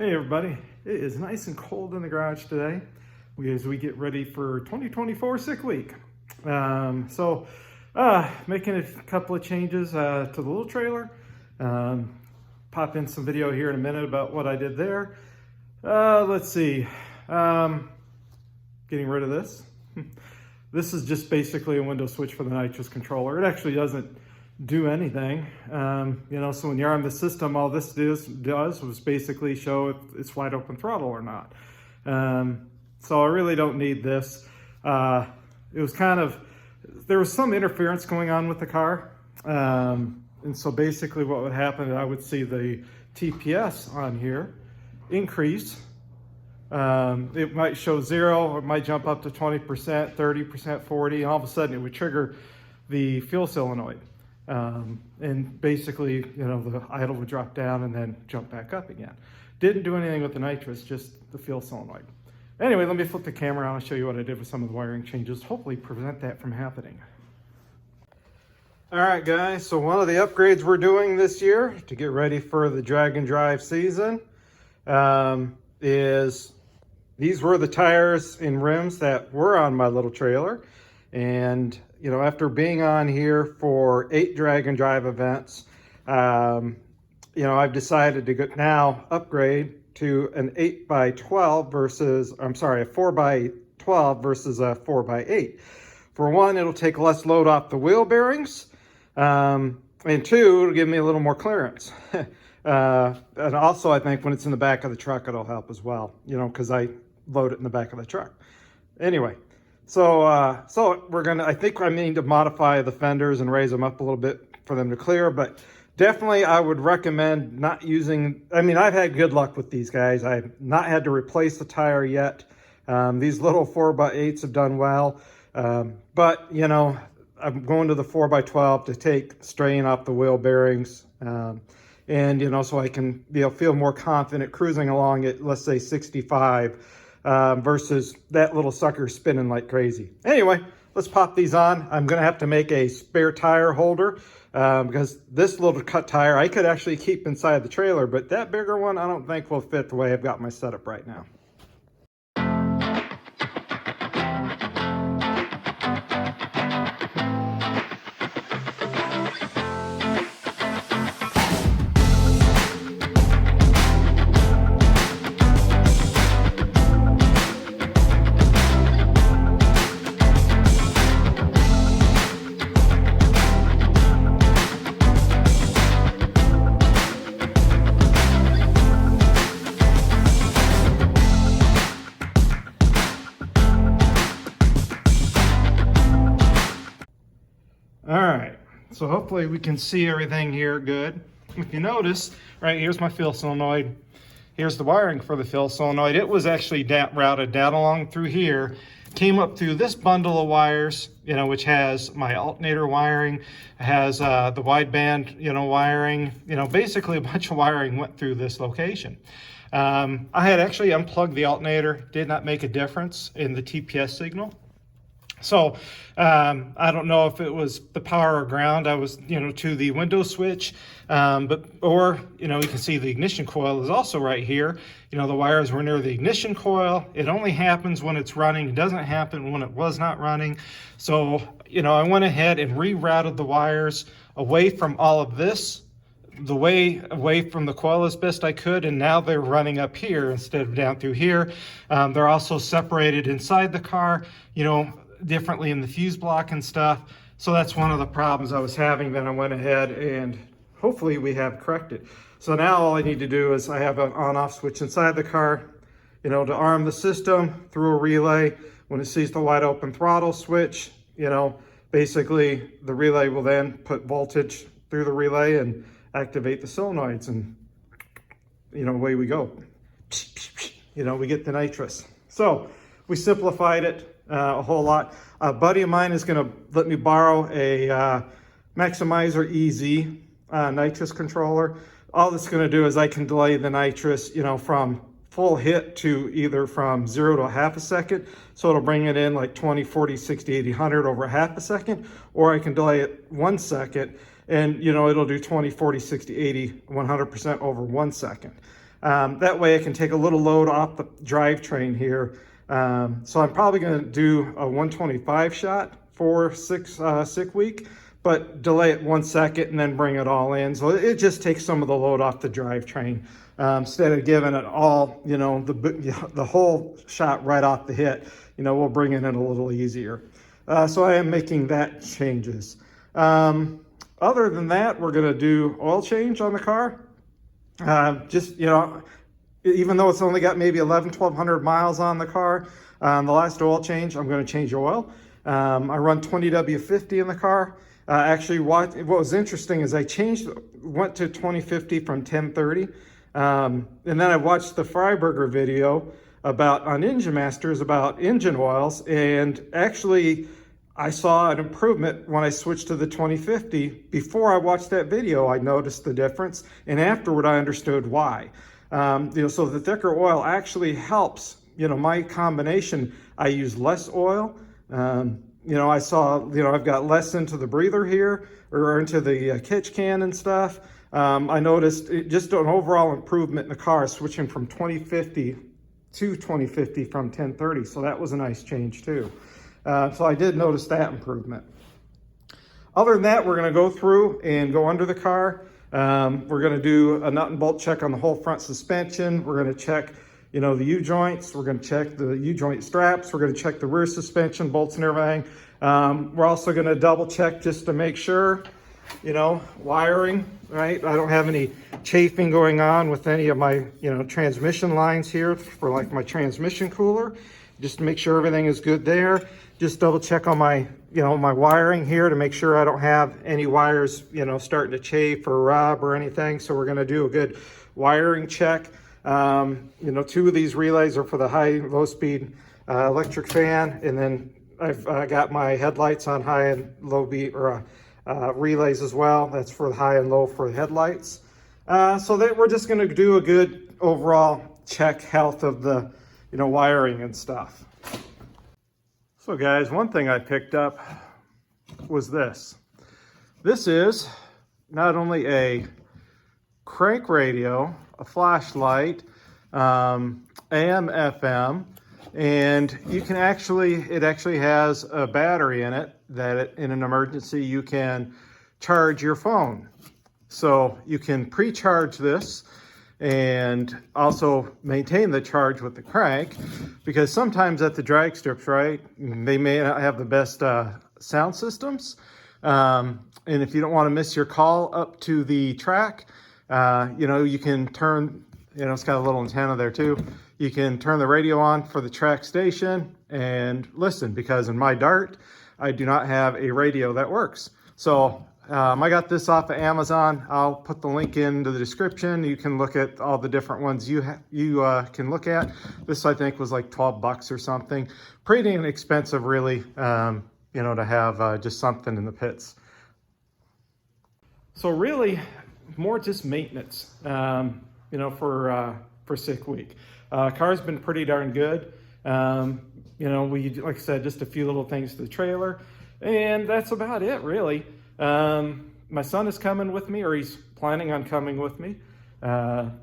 Hey everybody, it is nice and cold in the garage today as we get ready for 2024 sick week. Making a couple of changes to the little trailer. Pop in some video here in a minute about what I did there. Let's see, getting rid of this. This is just basically a window switch for the nitrous controller. It actually doesn't do anything. So when you're on the system, all this does was basically show if it's wide open throttle or not. So I really don't need this. It was there was some interference going on with the car. And so basically what would happen, I would see the TPS on here increase. It might show 0, or it might jump up to 20%, 30%, 40%, and all of a sudden it would trigger the fuel solenoid. And basically, the idle would drop down and then jump back up again. Didn't do anything with the nitrous, just the fuel solenoid. Anyway, let me flip the camera on and show you what I did with some of the wiring changes, hopefully prevent that from happening. All right, guys, so one of the upgrades we're doing this year to get ready for the drag and drive season is these were the tires and rims that were on my little trailer. And after being on here for 8 drag and drive events, I've decided to now upgrade to an 8x12 versus, a 4x12 versus a 4x8. For one, it'll take less load off the wheel bearings, and 2, it'll give me a little more clearance. And also, I think when it's in the back of the truck, it'll help as well, because I load it in the back of the truck. Anyway. So I think I need to modify the fenders and raise them up a little bit for them to clear, but definitely I would recommend not using, I've had good luck with these guys. I've not had to replace the tire yet. These little 4x8s have done well, but I'm going to the 4x12 to take strain off the wheel bearings, so I can feel more confident cruising along at, let's say, 65. Versus that little sucker spinning like crazy. Anyway, let's pop these on. I'm going to have to make a spare tire holder because this little cut tire I could actually keep inside the trailer, but that bigger one I don't think will fit the way I've got my setup right now. All right, so hopefully we can see everything here good. If you notice, right here's my fuel solenoid. Here's the wiring for the fuel solenoid. It was actually routed down along through here, came up through this bundle of wires, which has my alternator wiring, has the wideband, wiring, basically a bunch of wiring went through this location. I had actually unplugged the alternator, did not make a difference in the TPS signal. So I don't know if it was the power or ground. I was, to the window switch, you can see the ignition coil is also right here. The wires were near the ignition coil. It only happens when it's running. It doesn't happen when it was not running. So, I went ahead and rerouted the wires away from all of this, the way away from the coil as best I could, and now they're running up here instead of down through here. They're also separated inside the car, differently in the fuse block and stuff. So that's one of the problems I was having. Then I went ahead and hopefully we have corrected. So now all I need to do is I have an on-off switch inside the car, to arm the system through a relay. When it sees the wide open throttle switch, basically the relay will then put voltage through the relay and activate the solenoids, and away we go. We get the nitrous. So we simplified it a whole lot. A buddy of mine is going to let me borrow a Maximizer EZ nitrous controller. All that's going to do is I can delay the nitrous, from full hit to either from 0 to a half a second. So it'll bring it in like 20, 40, 60, 80, 100 over a half a second, or I can delay it 1 second and it'll do 20, 40, 60, 80, 100% over 1 second. That way I can take a little load off the drivetrain here. So I'm probably going to do a 125 shot for sick week, but delay it 1 second and then bring it all in. So it just takes some of the load off the drivetrain instead of giving it all, the whole shot right off the hit. We'll bring it in a little easier. So I am making that changes. Other than that, we're going to do oil change on the car. Even though it's only got maybe 1,200 miles on the car, the last oil change, I'm going to change oil. I run 20W50 in the car. Actually, what was interesting is I went to 2050 from 1030. And then I watched the Freiberger video on Engine Masters about engine oils. And actually, I saw an improvement when I switched to the 2050. Before I watched that video, I noticed the difference. And afterward, I understood why. So the thicker oil actually helps, my combination. I use less oil. I saw, I've got less into the breather here or into the kitch can and stuff. I noticed just an overall improvement in the car switching from 2050 to 2050 from 1030. So that was a nice change too. So I did notice that improvement. Other than that, we're going to go through and go under the car. We're going to do a nut and bolt check on the whole front suspension. We're going to check, the U-joints. We're going to check the U-joint straps. We're going to check the rear suspension, bolts and everything. We're also going to double check just to make sure, wiring, right? I don't have any chafing going on with any of my, transmission lines here for like my transmission cooler. Just to make sure everything is good there. Just double check on my, my wiring here to make sure I don't have any wires, starting to chafe or rub or anything. So we're going to do a good wiring check. 2 of these relays are for the low speed electric fan. And then I've got my headlights on high and low beat relays as well. That's for the high and low for the headlights. So that we're just going to do a good overall check health of the, wiring and stuff. So guys, one thing I picked up was this. This is not only a crank radio, a flashlight, AM, FM, and it actually has a battery in it that in an emergency you can charge your phone. So you can pre-charge this and also maintain the charge with the crank, because sometimes at the drag strips, right, they may not have the best sound systems. And if you don't want to miss your call up to the track, you can turn, it's got a little antenna there too. You can turn the radio on for the track station and listen, because in my Dart, I do not have a radio that works. So I got this off of Amazon. I'll put the link into the description. You can look at all the different ones you can look at. This, I think, was like 12 bucks or something. Pretty inexpensive, really, to have just something in the pits. So really, more just maintenance, for sick week. Car's been pretty darn good. We, like I said, just a few little things to the trailer, and that's about it, really. My son is coming with me, or he's planning on coming with me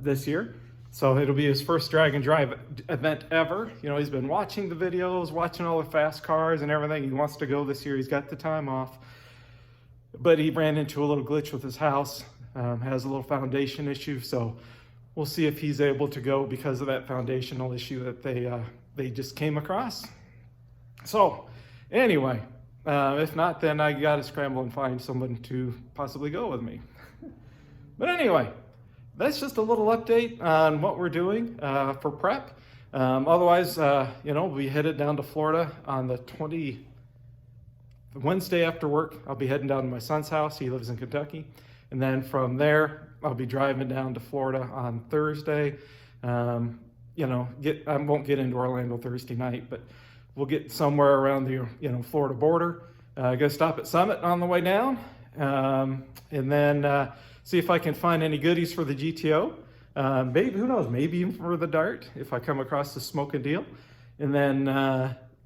this year. So it'll be his first drag and drive event ever. He's been watching the videos, watching all the fast cars and everything. He wants to go this year. He's got the time off. But he ran into a little glitch with his house, has a little foundation issue. So we'll see if he's able to go because of that foundational issue that they just came across. So anyway, if not, then I got to scramble and find someone to possibly go with me. But anyway, that's just a little update on what we're doing for prep. Otherwise, we headed down to Florida on the Wednesday after work. I'll be heading down to my son's house. He lives in Kentucky. And then from there, I'll be driving down to Florida on Thursday. I won't get into Orlando Thursday night, but we'll get somewhere around the, Florida border. Go stop at Summit on the way down, and then see if I can find any goodies for the GTO. Maybe, who knows, maybe even for the Dart if I come across the smoking deal. And then,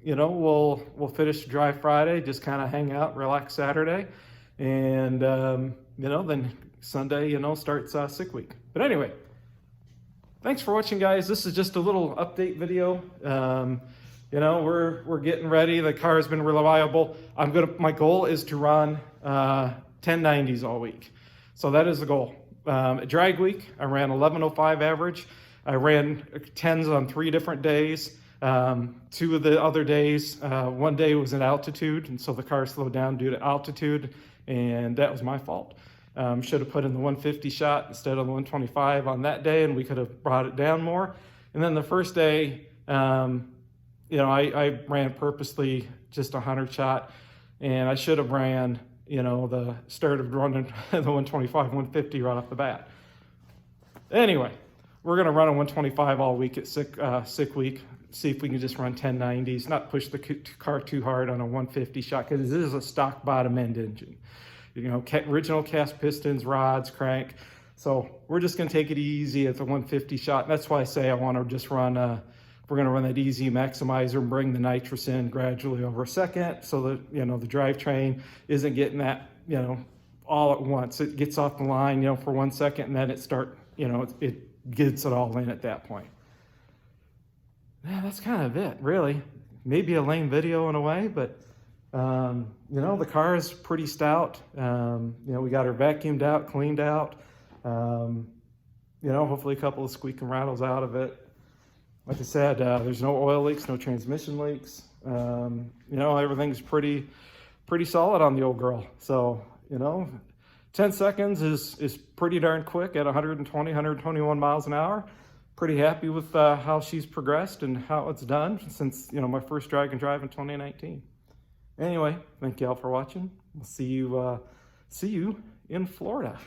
we'll finish the drive Friday, just kind of hang out, relax Saturday, and then Sunday, starts sick week. But anyway, thanks for watching, guys. This is just a little update video. You know, we're getting ready. The car has been reliable. My goal is to run 1090s all week. So that is the goal. Drag week, I ran 1105 average. I ran 10s on 3 different days. 2 of the other days, one day was at altitude, and so the car slowed down due to altitude, and that was my fault. Should have put in the 150 shot instead of the 125 on that day, and we could have brought it down more. And then the first day, you know, I ran purposely just 100 shot, and I should have ran, you know, the start of running the 125, 150 right off the bat. Anyway, we're gonna run a 125 all week at sick week. See if we can just run 1090s, not push the car too hard on a 150 shot, because this is a stock bottom end engine. You know, original cast pistons, rods, crank. So we're just gonna take it easy at the 150 shot. That's why I say I wanna just run, we're gonna run that easy maximizer and bring the nitrous in gradually over a second, so that, you know, the drivetrain isn't getting that, you know, all at once. It gets off the line, you know, for 1 second, and then it gets it all in at that point. Yeah, that's kind of it, really. Maybe a lame video in a way, but you know, the car is pretty stout. You know, we got her vacuumed out, cleaned out. You know, hopefully a couple of squeaking rattles out of it. Like I said, there's no oil leaks, no transmission leaks. You know, everything's pretty solid on the old girl. So, you know, 10 seconds is pretty darn quick at 120, 121 miles an hour. Pretty happy with how she's progressed and how it's done since, you know, my first drag and drive in 2019. Anyway, thank you all for watching. We'll see you in Florida.